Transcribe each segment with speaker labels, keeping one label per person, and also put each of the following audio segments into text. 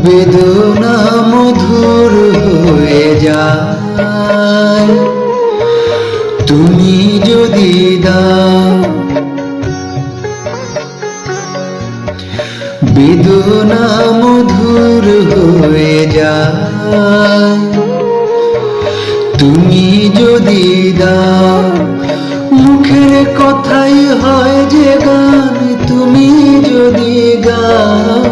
Speaker 1: বেদনা মধুর হয়ে যায় তুমি যদি দাও। বেদনা মধুর হয়ে যায় তুমি যদি দাও। মুখের কথাই হয় যে গান তুমি যদি গাও।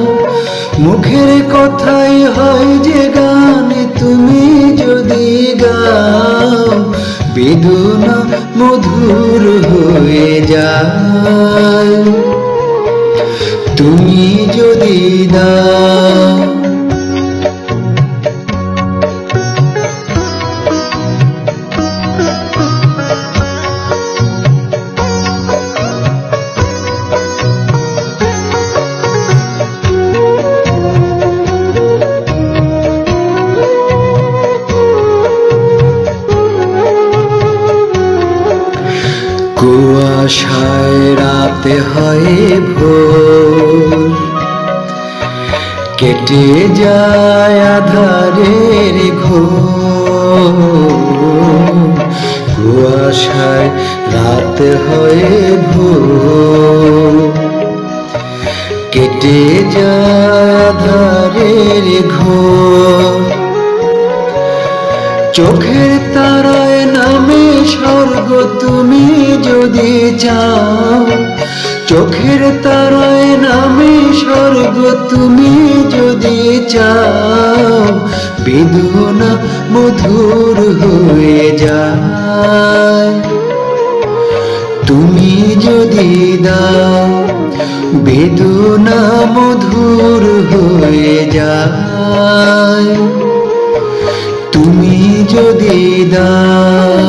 Speaker 1: মুখের কথাই হয় যে গান তুমি যদি গাও। বেদনা মধুর হয়ে যায় তুমি যদি দাও। কুয়াশায় রাতে হয় ভোর, কেটে যায় আধারের ঘোর। কুয়াশায় রাতে হয় ভোর, কেটে যায় আধারের ঘোর। চোখের তারায় নামে স্বর্গ তুমি যদি চাও। চোখের তারায় নামে স্বর্গ তুমি যদি চাও। বেদনা মধুর হয়ে যায় তুমি যদি দাও। বেদনা মধুর হয়ে যায় তুমি যদি দাও।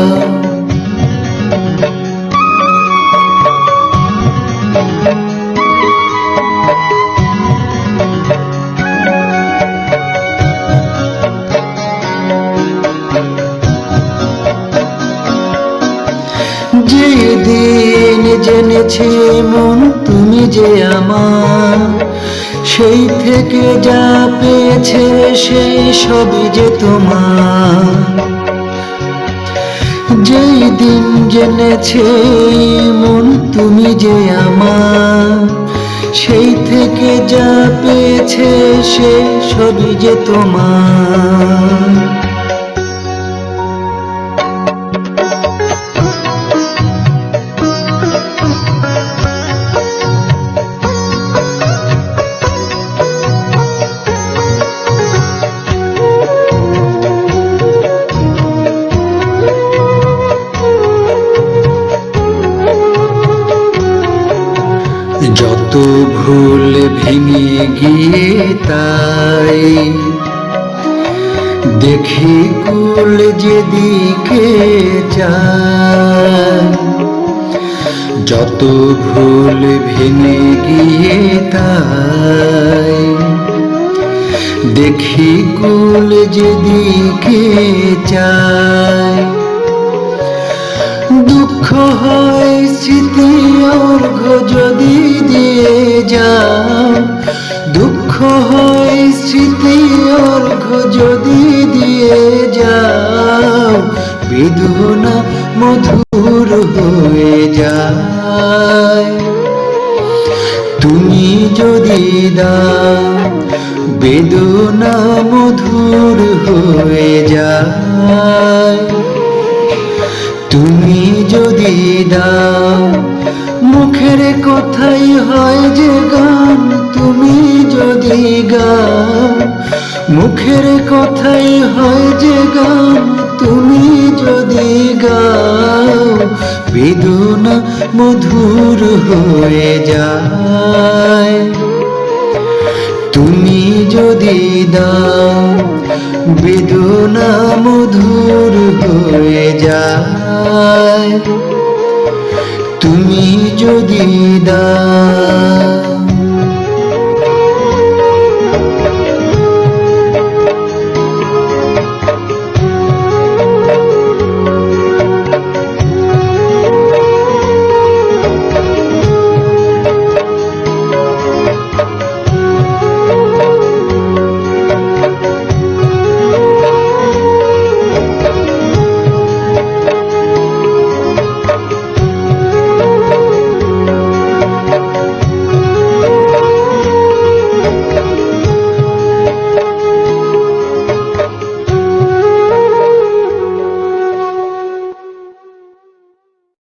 Speaker 1: যেদিন জেনেছে মন তুমি যে আমার, সেই থেকে যা পেয়েছে সেই সবই যে তোমার। যেই দিন জেনেছে মন তুমি যে আমার, সেই থেকে যা পেয়েছে সেই সবই যে তোমার। যত ভুল ভেঙে গিয়ে তাই দেখি কুল যেদিকে যায়। যত ভুল ভেঙে গিয়ে তাই দেখি কুল যেদিকে যায়। দুঃখ হয় স্মৃতি অর্ঘ যদি দিয়ে যাও। দুঃখ হয় স্মৃতি অর্ঘ যদি দিয়ে যাও। বেদনা মধুর হয়ে যায় তুমি যদি দাও। বেদনা মধুর হয়ে যায় তুমি যদি দাও। মুখের কথাই হয় যে গান তুমি যদি গাও। মুখের কথাই হয় যে গান তুমি যদি গাও। বেদনা মধুর হয়ে যায় তুমি যদি দাও। বেদনা মধুর হয়ে যায় তুমি যদি দাও।